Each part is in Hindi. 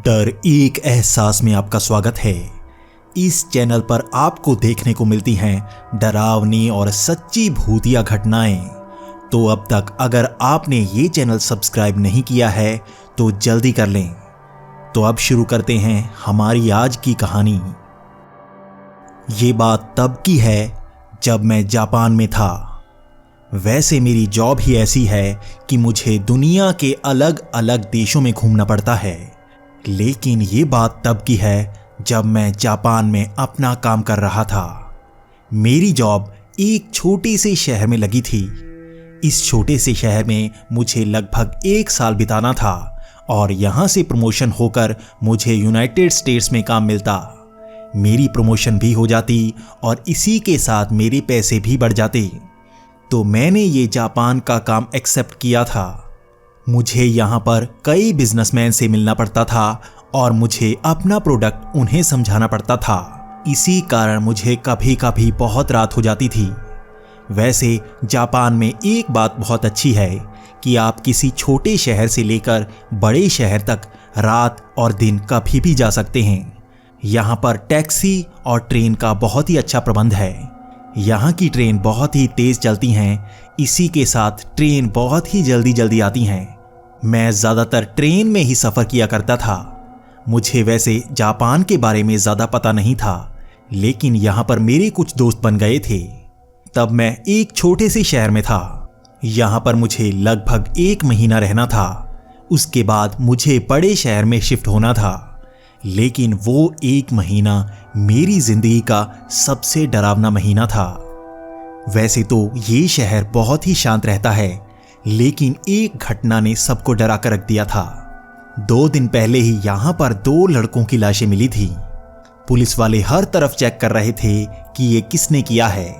डर एक एहसास में आपका स्वागत है। इस चैनल पर आपको देखने को मिलती हैं डरावनी और सच्ची भूतिया घटनाएं। तो अब तक अगर आपने ये चैनल सब्सक्राइब नहीं किया है तो जल्दी कर लें। तो अब शुरू करते हैं हमारी आज की कहानी। ये बात तब की है जब मैं जापान में था। वैसे मेरी जॉब ही ऐसी है कि मुझे दुनिया के अलग अलग देशों में घूमना पड़ता है, लेकिन ये बात तब की है जब मैं जापान में अपना काम कर रहा था। मेरी जॉब एक छोटे से शहर में लगी थी। इस छोटे से शहर में मुझे लगभग 1 साल बिताना था और यहाँ से प्रमोशन होकर मुझे यूनाइटेड स्टेट्स में काम मिलता। मेरी प्रमोशन भी हो जाती और इसी के साथ मेरे पैसे भी बढ़ जाते। तो मैंने ये जापान का काम एक्सेप्ट किया था। मुझे यहाँ पर कई बिजनेसमैन से मिलना पड़ता था और मुझे अपना प्रोडक्ट उन्हें समझाना पड़ता था। इसी कारण मुझे कभी कभी बहुत रात हो जाती थी। वैसे जापान में एक बात बहुत अच्छी है कि आप किसी छोटे शहर से लेकर बड़े शहर तक रात और दिन कभी भी जा सकते हैं। यहाँ पर टैक्सी और ट्रेन का बहुत ही अच्छा प्रबंध है। यहाँ की ट्रेन बहुत ही तेज चलती हैं, इसी के साथ ट्रेन बहुत ही जल्दी जल्दी आती हैं। मैं ज़्यादातर ट्रेन में ही सफ़र किया करता था। मुझे वैसे जापान के बारे में ज़्यादा पता नहीं था, लेकिन यहाँ पर मेरे कुछ दोस्त बन गए थे। तब मैं एक छोटे से शहर में था। यहाँ पर मुझे लगभग 1 महीना रहना था। उसके बाद मुझे बड़े शहर में शिफ्ट होना था, लेकिन वो 1 महीना मेरी जिंदगी का सबसे डरावना महीना था। वैसे तो ये शहर बहुत ही शांत रहता है, लेकिन एक घटना ने सबको डरा कर रख दिया था। 2 दिन पहले ही यहाँ पर 2 लड़कों की लाशें मिली थी। पुलिस वाले हर तरफ चेक कर रहे थे कि ये किसने किया है,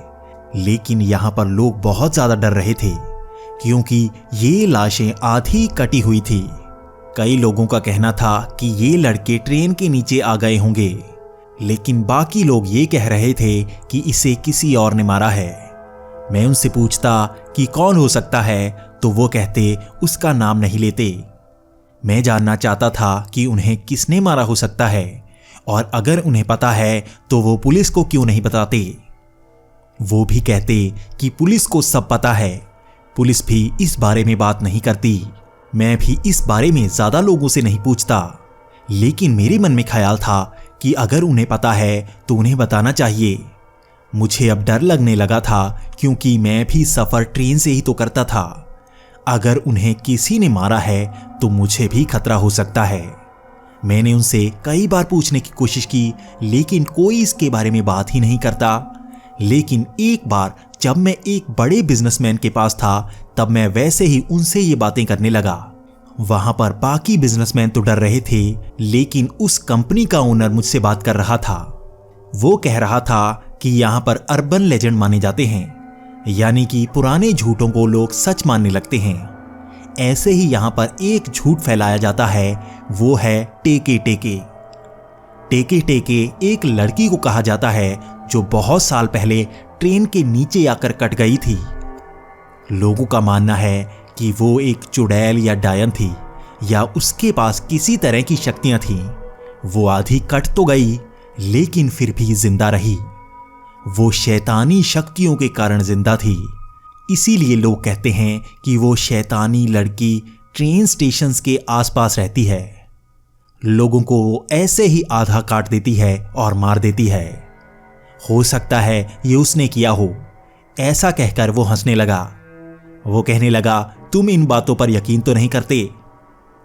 लेकिन यहाँ पर लोग बहुत ज्यादा डर रहे थे क्योंकि ये लाशें आधी कटी हुई थी। कई लोगों का कहना था कि ये लड़के ट्रेन के नीचे आ गए होंगे, लेकिन बाकी लोग ये कह रहे थे कि इसे किसी और ने मारा है। मैं उनसे पूछता कि कौन हो सकता है, तो वो कहते उसका नाम नहीं लेते। मैं जानना चाहता था कि उन्हें किसने मारा हो सकता है, और अगर उन्हें पता है तो वो पुलिस को क्यों नहीं बताते। वो भी कहते कि पुलिस को सब पता है, पुलिस भी इस बारे में बात नहीं करती। मैं भी इस बारे में ज्यादा लोगों से नहीं पूछता, लेकिन मेरे मन में ख्याल था कि अगर उन्हें पता है तो उन्हें बताना चाहिए। मुझे अब डर लगने लगा था क्योंकि मैं भी सफर ट्रेन से ही तो करता था। अगर उन्हें किसी ने मारा है तो मुझे भी खतरा हो सकता है। मैंने उनसे कई बार पूछने की कोशिश की, लेकिन कोई इसके बारे में बात ही नहीं करता। लेकिन एक बार जब मैं एक बड़े बिजनेसमैन के पास था, तब मैं वैसे ही उनसे ये बातें करने लगा। वहां पर बाकी बिजनेसमैन तो डर रहे थे, लेकिन उस कंपनी का ओनर मुझसे बात कर रहा था। वो कह रहा था कि यहाँ पर अर्बन लेजेंड माने जाते हैं, यानी कि पुराने झूठों को लोग सच मानने लगते हैं। ऐसे ही यहाँ पर एक झूठ फैलाया जाता है, वो है टेके टेके। टेके टेके एक लड़की को कहा जाता है जो बहुत साल पहले ट्रेन के नीचे आकर कट गई थी। लोगों का मानना है कि वो एक चुड़ैल या डायन थी, या उसके पास किसी तरह की शक्तियां थीं। वो आधी कट तो गई, लेकिन फिर भी जिंदा रही। वो शैतानी शक्तियों के कारण जिंदा थी। इसीलिए लोग कहते हैं कि वो शैतानी लड़की ट्रेन स्टेशंस के आसपास रहती है। लोगों को वो ऐसे ही आधा काट देती है और मार देती है। हो सकता है ये उसने किया हो। ऐसा कहकर वो हंसने लगा। वो कहने लगा, तुम इन बातों पर यकीन तो नहीं करते?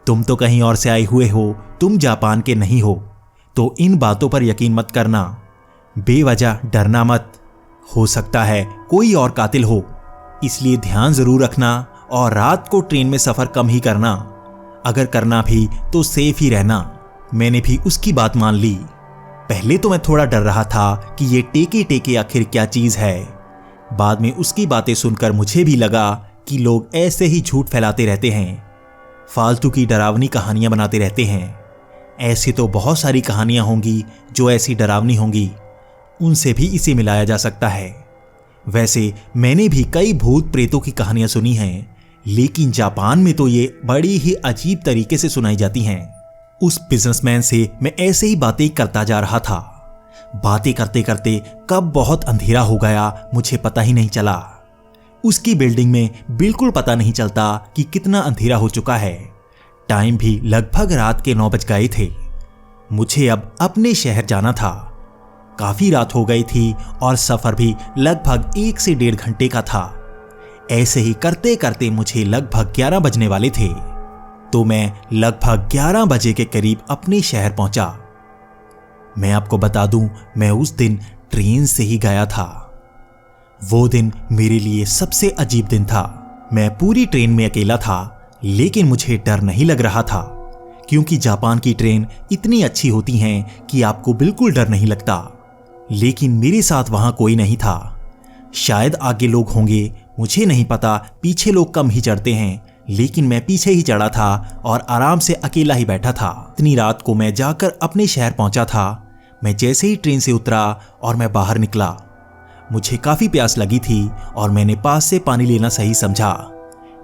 तुम तो कहीं और से आए हुए हो, तुम जापान के नहीं हो, तो इन बातों पर यकीन मत करना। बेवजह डरना मत। हो सकता है कोई और कातिल हो, इसलिए ध्यान जरूर रखना और रात को ट्रेन में सफर कम ही करना। अगर करना भी तो सेफ ही रहना। मैंने भी उसकी बात मान ली। पहले तो मैं थोड़ा डर रहा था कि ये टेके टेके आखिर क्या चीज है। बाद में उसकी बातें सुनकर मुझे भी लगा कि लोग ऐसे ही झूठ फैलाते रहते हैं, फालतू की डरावनी कहानियां बनाते रहते हैं। ऐसी तो बहुत सारी कहानियां होंगी जो ऐसी डरावनी होंगी, उनसे भी इसे मिलाया जा सकता है। वैसे मैंने भी कई भूत प्रेतों की कहानियां सुनी हैं, लेकिन जापान में तो ये बड़ी ही अजीब तरीके से सुनाई जाती हैं। उस बिजनेसमैन से मैं ऐसे ही बातें करता जा रहा था। बातें करते करते कब बहुत अंधेरा हो गया मुझे पता ही नहीं चला। उसकी बिल्डिंग में बिल्कुल पता नहीं चलता कि कितना अंधेरा हो चुका है। टाइम भी लगभग रात के 9 बज गए थे। मुझे अब अपने शहर जाना था। काफी रात हो गई थी और सफर भी लगभग 1 से 1.5 घंटे का था। ऐसे ही करते करते मुझे लगभग 11 बजने वाले थे, तो मैं लगभग 11 बजे के करीब अपने शहर पहुंचा। मैं आपको बता दूं, मैं उस दिन ट्रेन से ही गया था। वो दिन मेरे लिए सबसे अजीब दिन था। मैं पूरी ट्रेन में अकेला था, लेकिन मुझे डर नहीं लग रहा था, क्योंकि जापान की ट्रेन इतनी अच्छी होती हैं कि आपको बिल्कुल डर नहीं लगता। लेकिन मेरे साथ वहां कोई नहीं था। शायद आगे लोग होंगे, मुझे नहीं पता। पीछे लोग कम ही चढ़ते हैं, लेकिन मैं पीछे ही चढ़ा था और आराम से अकेला ही बैठा था। इतनी रात को मैं जाकर अपने शहर पहुंचा था। मैं जैसे ही ट्रेन से उतरा और मैं बाहर निकला, मुझे काफी प्यास लगी थी और मैंने पास से पानी लेना सही समझा।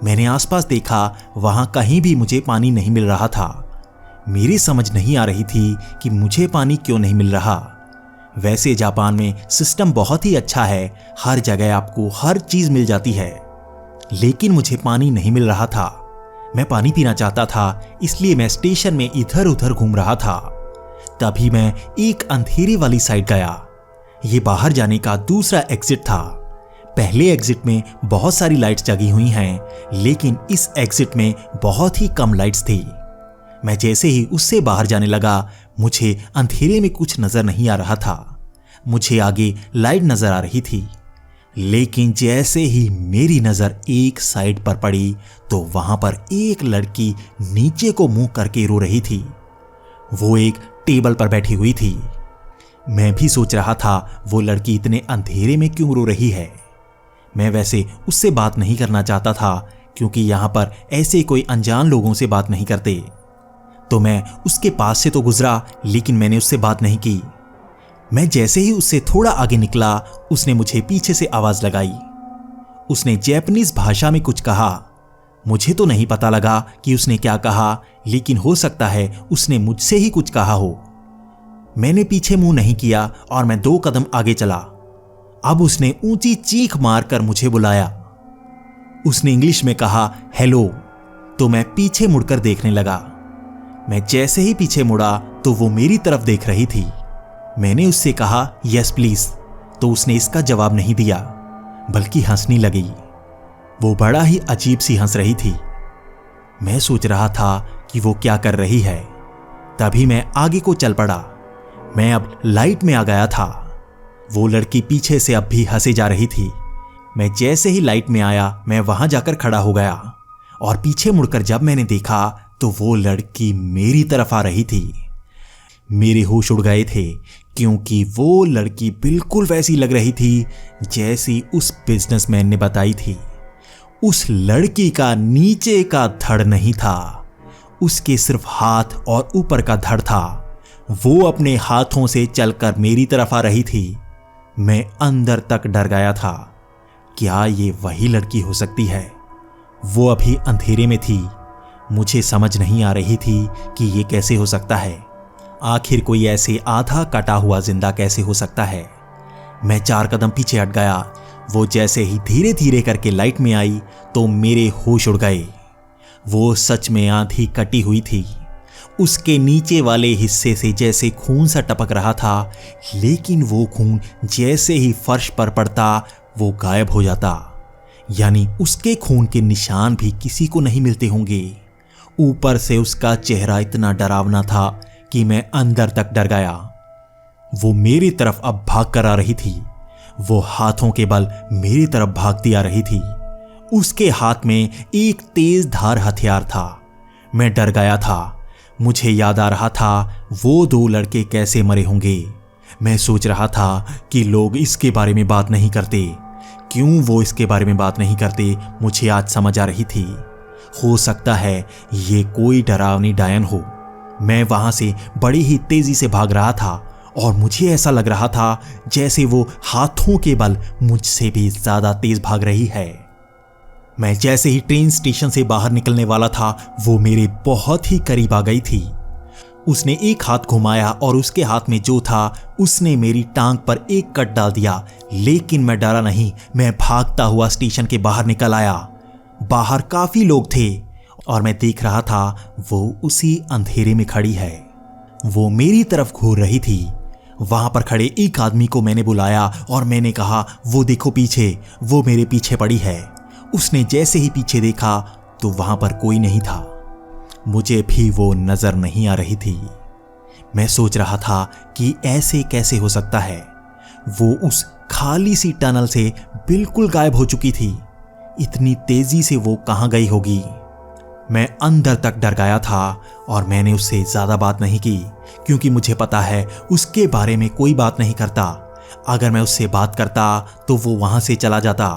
मैंने आसपास देखा, वहां कहीं भी मुझे पानी नहीं मिल रहा था। मेरी समझ नहीं आ रही थी कि मुझे पानी क्यों नहीं मिल रहा। वैसे जापान में सिस्टम बहुत ही अच्छा है, हर जगह आपको हर चीज मिल जाती है, लेकिन मुझे पानी नहीं मिल रहा था। मैं पानी पीना चाहता था, इसलिए मैं स्टेशन में इधर उधर घूम रहा था। तभी मैं एक अंधेरे वाली साइड गया। ये बाहर जाने का दूसरा एग्जिट था। पहले एग्जिट में बहुत सारी लाइट्स जगी हुई हैं, लेकिन इस एग्जिट में बहुत ही कम लाइट्स थी। मैं जैसे ही उससे बाहर जाने लगा, मुझे अंधेरे में कुछ नजर नहीं आ रहा था। मुझे आगे लाइट नजर आ रही थी, लेकिन जैसे ही मेरी नजर एक साइड पर पड़ी तो वहां पर एक लड़की नीचे को मुंह करके रो रही थी। वो एक टेबल पर बैठी हुई थी। मैं भी सोच रहा था वो लड़की इतने अंधेरे में क्यों रो रही है। मैं वैसे उससे बात नहीं करना चाहता था, क्योंकि यहां पर ऐसे कोई अनजान लोगों से बात नहीं करते। तो मैं उसके पास से तो गुजरा, लेकिन मैंने उससे बात नहीं की। मैं जैसे ही उससे थोड़ा आगे निकला, उसने मुझे पीछे से आवाज लगाई। उसने जापानीज भाषा में कुछ कहा। मुझे तो नहीं पता लगा कि उसने क्या कहा, लेकिन हो सकता है उसने मुझसे ही कुछ कहा हो। मैंने पीछे मुंह नहीं किया और मैं 2 कदम आगे चला। अब उसने ऊंची चीख मारकर मुझे बुलाया। उसने इंग्लिश में कहा हेलो, तो मैं पीछे मुड़कर देखने लगा। मैं जैसे ही पीछे मुड़ा तो वो मेरी तरफ देख रही थी। मैंने उससे कहा यस प्लीज, तो उसने इसका जवाब नहीं दिया, बल्कि हंसने लगी। वो बड़ा ही अजीब सी हंस रही थी। मैं सोच रहा था कि वो क्या कर रही है। तभी मैं आगे को चल पड़ा। मैं अब लाइट में आ गया था। वो लड़की पीछे से अब भी हंसे जा रही थी। मैं जैसे ही लाइट में आया, मैं वहां जाकर खड़ा हो गया और पीछे मुड़कर जब मैंने देखा तो वो लड़की मेरी तरफ आ रही थी। मेरे होश उड़ गए थे, क्योंकि वो लड़की बिल्कुल वैसी लग रही थी जैसी उस बिजनेसमैन ने बताई थी। उस लड़की का नीचे का धड़ नहीं था, उसके सिर्फ हाथ और ऊपर का धड़ था। वो अपने हाथों से चलकर मेरी तरफ आ रही थी। मैं अंदर तक डर गया था। क्या ये वही लड़की हो सकती है? वो अभी अंधेरे में थी। मुझे समझ नहीं आ रही थी कि ये कैसे हो सकता है। आखिर कोई ऐसे आधा कटा हुआ जिंदा कैसे हो सकता है? मैं 4 कदम पीछे हट गया। वो जैसे ही धीरे धीरे करके लाइट में आई तो मेरे होश उड़ गए। वो सच में आधी कटी हुई थी। उसके नीचे वाले हिस्से से जैसे खून सा टपक रहा था, लेकिन वो खून जैसे ही फर्श पर पड़ता वो गायब हो जाता। यानी उसके खून के निशान भी किसी को नहीं मिलते होंगे। ऊपर से उसका चेहरा इतना डरावना था कि मैं अंदर तक डर गया। वो मेरी तरफ अब भाग कर आ रही थी। वो हाथों के बल मेरी तरफ भागती आ रही थी। उसके हाथ में एक तेज धार हथियार था। मैं डर गया था। मुझे याद आ रहा था वो 2 लड़के कैसे मरे होंगे। मैं सोच रहा था कि लोग इसके बारे में बात नहीं करते। क्यों वो इसके बारे में बात नहीं करते, मुझे आज समझ आ रही थी। हो सकता है ये कोई डरावनी डायन हो। मैं वहां से बड़ी ही तेजी से भाग रहा था और मुझे ऐसा लग रहा था जैसे वो हाथों के बल मुझसे भी ज्यादा तेज भाग रही है। मैं जैसे ही ट्रेन स्टेशन से बाहर निकलने वाला था, वो मेरे बहुत ही करीब आ गई थी। उसने एक हाथ घुमाया और उसके हाथ में जो था उसने मेरी टांग पर एक कट डाल दिया, लेकिन मैं डरा नहीं। मैं भागता हुआ स्टेशन के बाहर निकल आया। बाहर काफी लोग थे और मैं देख रहा था वो उसी अंधेरे में खड़ी है। वो मेरी तरफ घूर रही थी। वहां पर खड़े एक आदमी को मैंने बुलाया और मैंने कहा, वो देखो पीछे, वो मेरे पीछे पड़ी है। उसने जैसे ही पीछे देखा तो वहां पर कोई नहीं था। मुझे भी वो नजर नहीं आ रही थी। मैं सोच रहा था कि ऐसे कैसे हो सकता है। वो उस खाली सी टनल से बिल्कुल गायब हो चुकी थी। इतनी तेजी से वो कहां गई होगी। मैं अंदर तक डर गया था और मैंने उससे ज्यादा बात नहीं की, क्योंकि मुझे पता है उसके बारे में कोई बात नहीं करता। अगर मैं उससे बात करता तो वो वहां से चला जाता।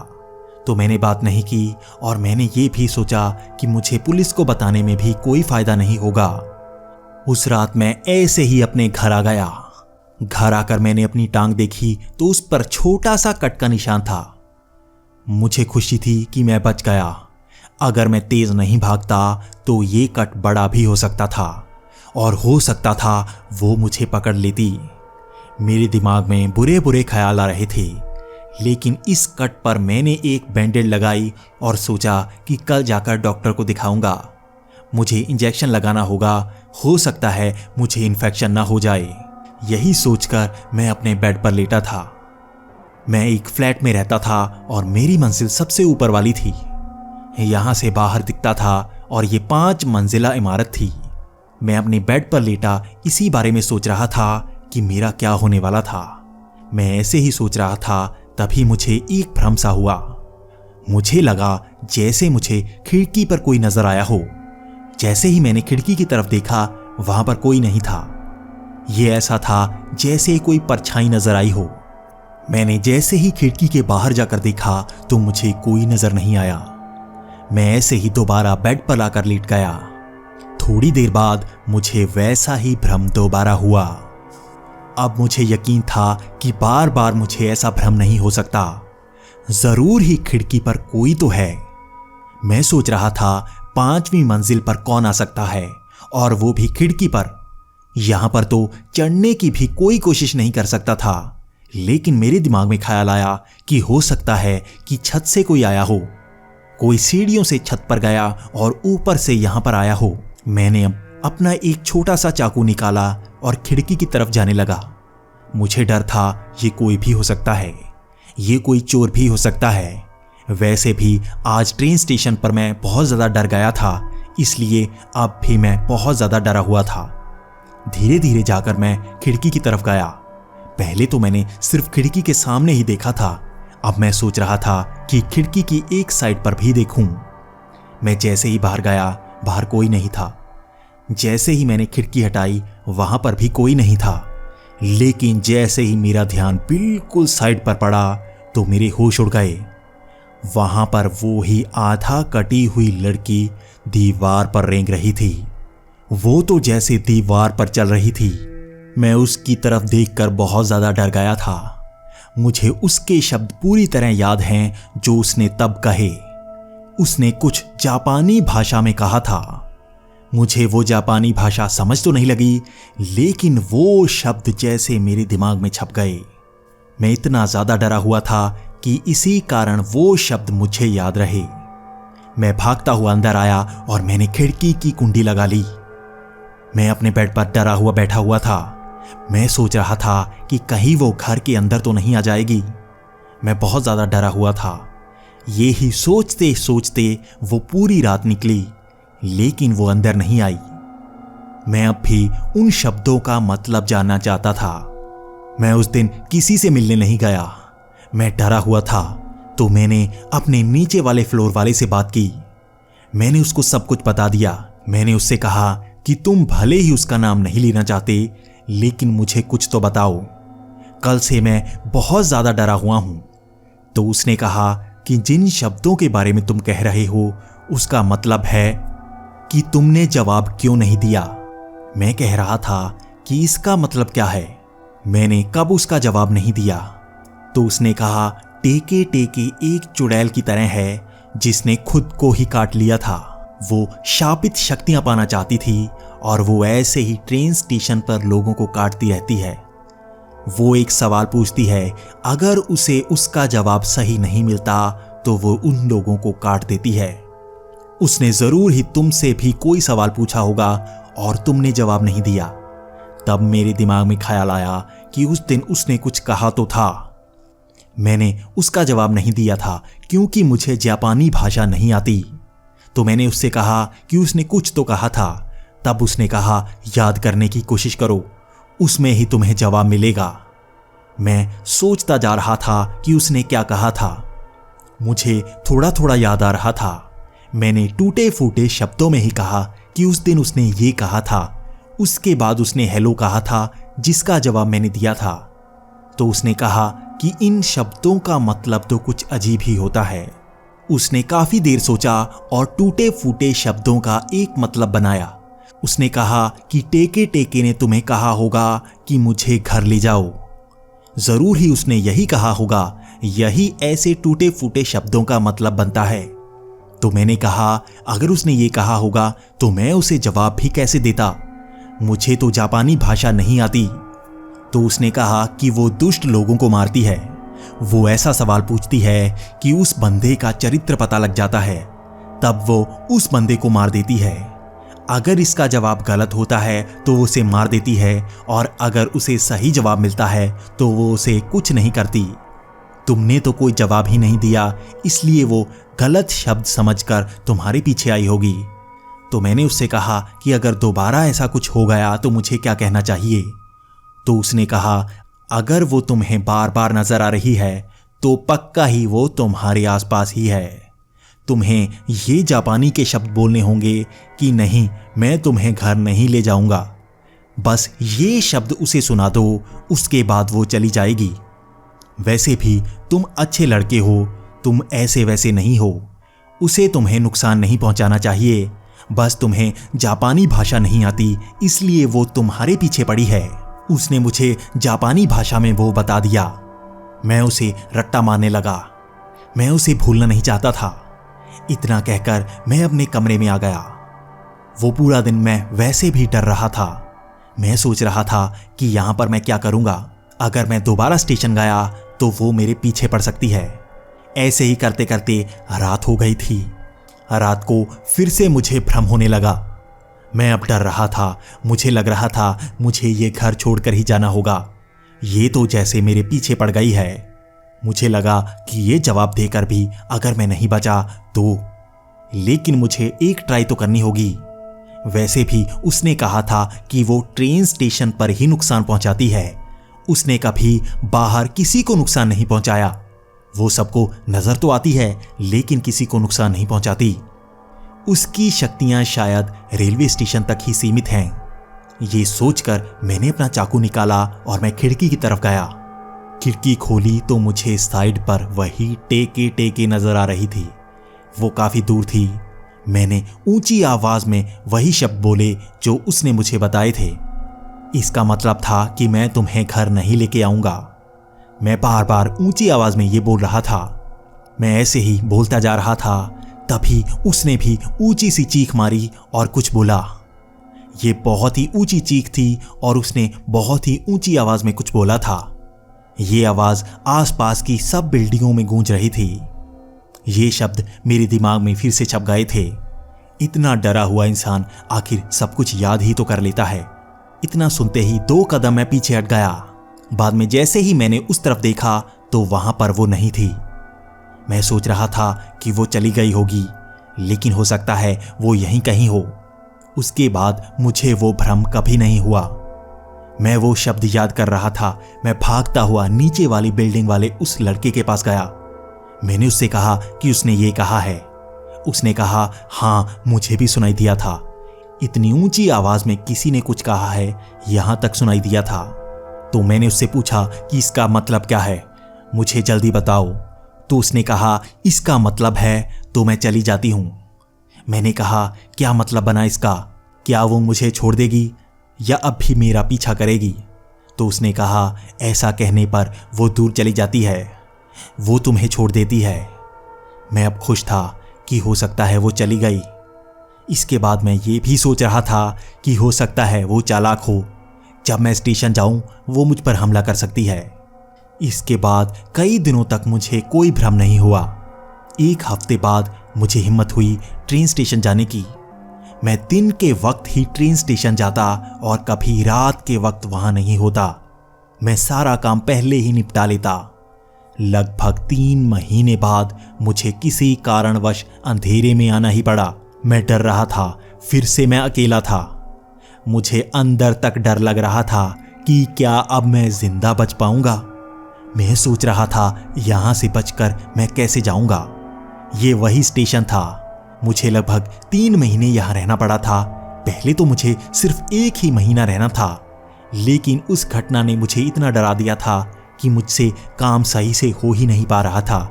तो मैंने बात नहीं की और मैंने ये भी सोचा कि मुझे पुलिस को बताने में भी कोई फायदा नहीं होगा। उस रात मैं ऐसे ही अपने घर आ गया। घर आकर मैंने अपनी टांग देखी तो उस पर छोटा सा कट का निशान था। मुझे खुशी थी कि मैं बच गया। अगर मैं तेज नहीं भागता तो ये कट बड़ा भी हो सकता था और हो सकता था वो मुझे पकड़ लेती। मेरे दिमाग में बुरे बुरे ख्याल आ रहे थे, लेकिन इस कट पर मैंने एक बैंडेज लगाई और सोचा कि कल जाकर डॉक्टर को दिखाऊंगा। मुझे इंजेक्शन लगाना होगा, हो सकता है मुझे इन्फेक्शन ना हो जाए। यही सोचकर मैं अपने बेड पर लेटा था। मैं एक फ्लैट में रहता था और मेरी मंजिल सबसे ऊपर वाली थी। यहां से बाहर दिखता था और ये 5 मंजिला इमारत थी। मैं अपने बेड पर लेटा इसी बारे में सोच रहा था कि मेरा क्या होने वाला था। मैं ऐसे ही सोच रहा था, तभी मुझे एक भ्रम सा हुआ। मुझे लगा जैसे मुझे खिड़की पर कोई नजर आया हो। जैसे ही मैंने खिड़की की तरफ देखा, वहां पर कोई नहीं था। यह ऐसा था जैसे कोई परछाई नजर आई हो। मैंने जैसे ही खिड़की के बाहर जाकर देखा तो मुझे कोई नजर नहीं आया। मैं ऐसे ही दोबारा बेड पर लाकर लेट गया। थोड़ी देर बाद मुझे वैसा ही भ्रम दोबारा हुआ। अब मुझे यकीन था कि बार बार मुझे ऐसा भ्रम नहीं हो सकता। जरूर ही खिड़की पर कोई तो है। मैं सोच रहा था 5वीं मंजिल पर कौन आ सकता है, और वो भी खिड़की पर। यहां पर तो चढ़ने की भी कोई कोशिश नहीं कर सकता था। लेकिन मेरे दिमाग में ख्याल आया कि हो सकता है कि छत से कोई आया हो। कोई सीढ़ियों से छत पर गया और ऊपर से यहां पर आया हो। मैंने अपना एक छोटा सा चाकू निकाला और खिड़की की तरफ जाने लगा। मुझे डर था ये कोई भी हो सकता है, ये कोई चोर भी हो सकता है। वैसे भी आज ट्रेन स्टेशन पर मैं बहुत ज़्यादा डर गया था, इसलिए अब भी मैं बहुत ज़्यादा डरा हुआ था। धीरे धीरे जाकर मैं खिड़की की तरफ गया। पहले तो मैंने सिर्फ खिड़की के सामने ही देखा था। अब मैं सोच रहा था कि खिड़की की एक साइड पर भी देखूं। मैं जैसे ही बाहर गया, बाहर कोई नहीं था। जैसे ही मैंने खिड़की हटाई, वहां पर भी कोई नहीं था। लेकिन जैसे ही मेरा ध्यान बिल्कुल साइड पर पड़ा तो मेरे होश उड़ गए। वहां पर वो ही आधा कटी हुई लड़की दीवार पर रेंग रही थी। वो तो जैसे दीवार पर चल रही थी। मैं उसकी तरफ देखकर बहुत ज्यादा डर गया था। मुझे उसके शब्द पूरी तरह याद हैं जो उसने तब कहे। उसने कुछ जापानी भाषा में कहा था। मुझे वो जापानी भाषा समझ तो नहीं लगी, लेकिन वो शब्द जैसे मेरे दिमाग में छप गए। मैं इतना ज्यादा डरा हुआ था कि इसी कारण वो शब्द मुझे याद रहे। मैं भागता हुआ अंदर आया और मैंने खिड़की की कुंडी लगा ली। मैं अपने बेड पर डरा हुआ बैठा हुआ था। मैं सोच रहा था कि कहीं वो घर के अंदर तो नहीं आ जाएगी। मैं बहुत ज्यादा डरा हुआ था। ये ही सोचते सोचते वो पूरी रात निकली, लेकिन वो अंदर नहीं आई। मैं अब भी उन शब्दों का मतलब जानना चाहता था। मैं उस दिन किसी से मिलने नहीं गया। मैं डरा हुआ था, तो मैंने अपने नीचे वाले फ्लोर वाले से बात की। मैंने उसको सब कुछ बता दिया। मैंने उससे कहा कि तुम भले ही उसका नाम नहीं लेना चाहते, लेकिन मुझे कुछ तो बताओ। कल से मैं बहुत ज्यादा डरा हुआ हूं। तो उसने कहा कि जिन शब्दों के बारे में तुम कह रहे हो, उसका मतलब है कि तुमने जवाब क्यों नहीं दिया। मैं कह रहा था कि इसका मतलब क्या है, मैंने कब उसका जवाब नहीं दिया। तो उसने कहा, टेके टेके एक चुड़ैल की तरह है जिसने खुद को ही काट लिया था। वो शापित शक्तियां पाना चाहती थी और वो ऐसे ही ट्रेन स्टेशन पर लोगों को काटती रहती है। वो एक सवाल पूछती है, अगर उसे उसका जवाब सही नहीं मिलता तो वो उन लोगों को काट देती है। उसने जरूर ही तुमसे भी कोई सवाल पूछा होगा और तुमने जवाब नहीं दिया। तब मेरे दिमाग में ख्याल आया कि उस दिन उसने कुछ कहा तो था। मैंने उसका जवाब नहीं दिया था क्योंकि मुझे जापानी भाषा नहीं आती। तो मैंने उससे कहा कि उसने कुछ तो कहा था। तब उसने कहा, याद करने की कोशिश करो, उसमें ही तुम्हें जवाब मिलेगा। मैं सोचता जा रहा था कि उसने क्या कहा था। मुझे थोड़ा थोड़ा याद आ रहा था। मैंने टूटे फूटे शब्दों में ही कहा कि उस दिन उसने ये कहा था। उसके बाद उसने हेलो कहा था, जिसका जवाब मैंने दिया था। तो उसने कहा कि इन शब्दों का मतलब तो कुछ अजीब ही होता है। उसने काफी देर सोचा और टूटे फूटे शब्दों का एक मतलब बनाया। उसने कहा कि टेके टेके ने तुम्हें कहा होगा कि मुझे घर ले जाओ। जरूर ही उसने यही कहा होगा। यही ऐसे टूटे फूटे शब्दों का मतलब बनता है। तो मैंने कहा, अगर उसने ये कहा होगा तो मैं उसे जवाब भी कैसे देता? मुझे तो जापानी भाषा नहीं आती। तो उसने कहा कि वो दुष्ट लोगों को मारती है। वो ऐसा सवाल पूछती है कि उस बंदे का चरित्र पता लग जाता है, तब वो उस बंदे को मार देती है। अगर इसका जवाब गलत होता है तो वो उसे मार देती है, और अगर उसे सही जवाब मिलता है तो वो उसे कुछ नहीं करती। तुमने तो कोई जवाब ही नहीं दिया, इसलिए वो गलत शब्द समझकर तुम्हारे पीछे आई होगी। तो मैंने उससे कहा कि अगर दोबारा ऐसा कुछ हो गया तो मुझे क्या कहना चाहिए? तो उसने कहा, अगर वो तुम्हें बार बार नजर आ रही है तो पक्का ही वो तुम्हारे आसपास ही है। तुम्हें ये जापानी के शब्द बोलने होंगे कि नहीं, मैं तुम्हें घर नहीं ले जाऊंगा। बस ये शब्द उसे सुना दो, उसके बाद वो चली जाएगी। वैसे भी तुम अच्छे लड़के हो, तुम ऐसे वैसे नहीं हो। उसे तुम्हें नुकसान नहीं पहुंचाना चाहिए। बस तुम्हें जापानी भाषा नहीं आती, इसलिए वो तुम्हारे पीछे पड़ी है। उसने मुझे जापानी भाषा में वो बता दिया। मैं उसे रट्टा मारने लगा। मैं उसे भूलना नहीं चाहता था। इतना कहकर मैं अपने कमरे में आ गया। वो पूरा दिन मैं वैसे भी डर रहा था। मैं सोच रहा था कि यहां पर मैं क्या करूंगा। अगर मैं दोबारा स्टेशन गया तो वो मेरे पीछे पड़ सकती है। ऐसे ही करते करते रात हो गई थी। रात को फिर से मुझे भ्रम होने लगा। मैं अब डर रहा था। मुझे लग रहा था मुझे ये घर छोड़कर ही जाना होगा। ये तो जैसे मेरे पीछे पड़ गई है। मुझे लगा कि ये जवाब देकर भी अगर मैं नहीं बचा तो, लेकिन मुझे एक ट्राई तो करनी होगी। वैसे भी उसने कहा था कि वो ट्रेन स्टेशन पर ही नुकसान पहुंचाती है। उसने कभी बाहर किसी को नुकसान नहीं पहुंचाया। वो सबको नजर तो आती है लेकिन किसी को नुकसान नहीं पहुंचाती। उसकी शक्तियां शायद रेलवे स्टेशन तक ही सीमित हैं। ये सोचकर मैंने अपना चाकू निकाला और मैं खिड़की की तरफ गया। खिड़की खोली तो मुझे साइड पर वही टेके टेके नजर आ रही थी। वो काफी दूर थी। मैंने ऊंची आवाज में वही शब्द बोले जो उसने मुझे बताए थे। इसका मतलब था कि मैं तुम्हें घर नहीं लेके आऊंगा। मैं बार बार ऊंची आवाज में ये बोल रहा था। मैं ऐसे ही बोलता जा रहा था, तभी उसने भी ऊंची सी चीख मारी और कुछ बोला। ये बहुत ही ऊंची चीख थी और उसने बहुत ही ऊंची आवाज में कुछ बोला था। ये आवाज आसपास की सब बिल्डिंगों में गूंज रही थी। ये शब्द मेरे दिमाग में फिर से छप गए थे। इतना डरा हुआ इंसान आखिर सब कुछ याद ही तो कर लेता है। इतना सुनते ही 2 कदम मैं पीछे हट गया। बाद में जैसे ही मैंने उस तरफ देखा तो वहां पर वो नहीं थी। मैं सोच रहा था कि वो चली गई होगी, लेकिन हो सकता है वो यहीं कहीं हो। उसके बाद मुझे वो भ्रम कभी नहीं हुआ। मैं वो शब्द याद कर रहा था। मैं भागता हुआ नीचे वाली बिल्डिंग वाले उस लड़के के पास गया। मैंने उससे कहा कि उसने ये कहा है। उसने कहा, हाँ, मुझे भी सुनाई दिया था। इतनी ऊंची आवाज में किसी ने कुछ कहा है, यहां तक सुनाई दिया था। तो मैंने उससे पूछा कि इसका मतलब क्या है, मुझे जल्दी बताओ। तो उसने कहा, इसका मतलब है तो मैं चली जाती हूं। मैंने कहा, क्या मतलब बना इसका? क्या वो मुझे छोड़ देगी या अब भी मेरा पीछा करेगी? तो उसने कहा, ऐसा कहने पर वो दूर चली जाती है, वो तुम्हें छोड़ देती है। मैं अब खुश था कि हो सकता है वो चली गई। इसके बाद मैं ये भी सोच रहा था कि हो सकता है वो चालाक हो, जब मैं स्टेशन जाऊं वो मुझ पर हमला कर सकती है। इसके बाद कई दिनों तक मुझे कोई भ्रम नहीं हुआ। एक हफ्ते बाद मुझे हिम्मत हुई ट्रेन स्टेशन जाने की। मैं दिन के वक्त ही ट्रेन स्टेशन जाता और कभी रात के वक्त वहां नहीं होता। मैं सारा काम पहले ही निपटा लेता। लगभग 3 महीने बाद मुझे किसी कारणवश अंधेरे में आना ही पड़ा। मैं डर रहा था, फिर से मैं अकेला था। मुझे अंदर तक डर लग रहा था कि क्या अब मैं जिंदा बच पाऊंगा। मैं सोच रहा था यहां से बचकर मैं कैसे जाऊंगा। ये वही स्टेशन था। मुझे लगभग 3 महीने यहां रहना पड़ा था। पहले तो मुझे सिर्फ 1 ही महीना रहना था, लेकिन उस घटना ने मुझे इतना डरा दिया था कि मुझसे काम सही से हो ही नहीं पा रहा था।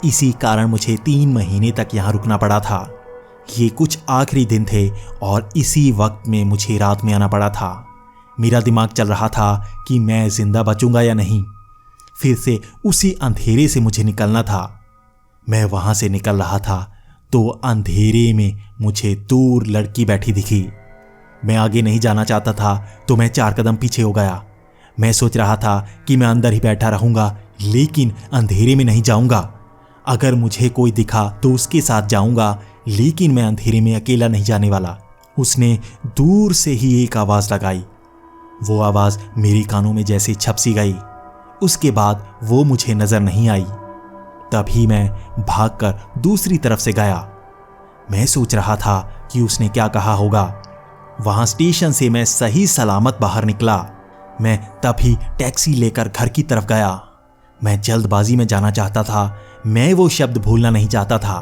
इसी कारण मुझे 3 महीने तक यहां रुकना पड़ा था। ये कुछ आखिरी दिन थे और इसी वक्त में मुझे रात में आना पड़ा था। मेरा दिमाग चल रहा था कि मैं जिंदा बचूंगा या नहीं। फिर से उसी अंधेरे से मुझे निकलना था। मैं वहां से निकल रहा था तो अंधेरे में मुझे दूर लड़की बैठी दिखी। मैं आगे नहीं जाना चाहता था तो मैं 4 कदम पीछे हो गया। मैं सोच रहा था कि मैं अंदर ही बैठा रहूंगा, लेकिन अंधेरे में नहीं जाऊंगा। अगर मुझे कोई दिखा तो उसके साथ जाऊंगा, लेकिन मैं अंधेरे में अकेला नहीं जाने वाला। उसने दूर से ही एक आवाज लगाई। वो आवाज मेरे कानों में जैसे छप सी गई। उसके बाद वो मुझे नजर नहीं आई। तभी मैं भागकर दूसरी तरफ से गया। मैं सोच रहा था कि उसने क्या कहा होगा। वहां स्टेशन से मैं सही सलामत बाहर निकला। मैं तभी टैक्सी लेकर घर की तरफ गया। मैं जल्दबाजी में जाना चाहता था। मैं वो शब्द भूलना नहीं चाहता था।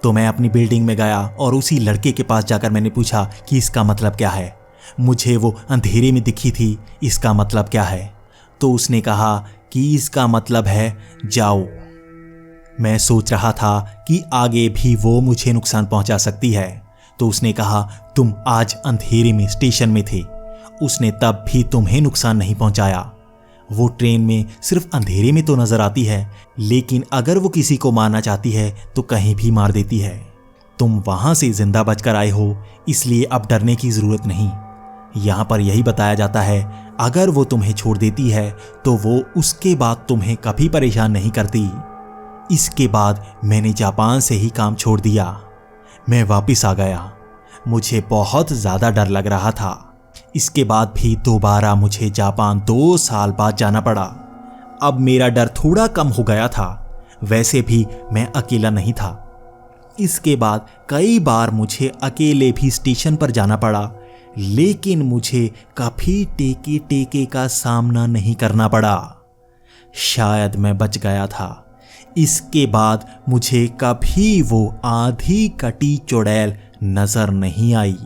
तो मैं अपनी बिल्डिंग में गया और उसी लड़के के पास जाकर मैंने पूछा कि इसका मतलब क्या है। मुझे वो अंधेरे में दिखी थी, इसका मतलब क्या है? तो उसने कहा कि इसका मतलब है जाओ। मैं सोच रहा था कि आगे भी वो मुझे नुकसान पहुंचा सकती है। तो उसने कहा तुम आज अंधेरे में स्टेशन में थे, उसने तब भी तुम्हें नुकसान नहीं पहुंचाया। वो ट्रेन में सिर्फ अंधेरे में तो नजर आती है, लेकिन अगर वो किसी को मारना चाहती है तो कहीं भी मार देती है। तुम वहां से जिंदा बचकर आए हो, इसलिए अब डरने की जरूरत नहीं। यहां पर यही बताया जाता है, अगर वो तुम्हें छोड़ देती है तो वो उसके बाद तुम्हें कभी परेशान नहीं करती। इसके बाद मैंने जापान से ही काम छोड़ दिया। मैं वापस आ गया। मुझे बहुत ज़्यादा डर लग रहा था। इसके बाद भी दोबारा मुझे जापान 2 साल बाद जाना पड़ा। अब मेरा डर थोड़ा कम हो गया था। वैसे भी मैं अकेला नहीं था। इसके बाद कई बार मुझे अकेले भी स्टेशन पर जाना पड़ा, लेकिन मुझे कभी टेके टेके का सामना नहीं करना पड़ा। शायद मैं बच गया था। इसके बाद मुझे कभी वो आधी कटी चुड़ैल नजर नहीं आई।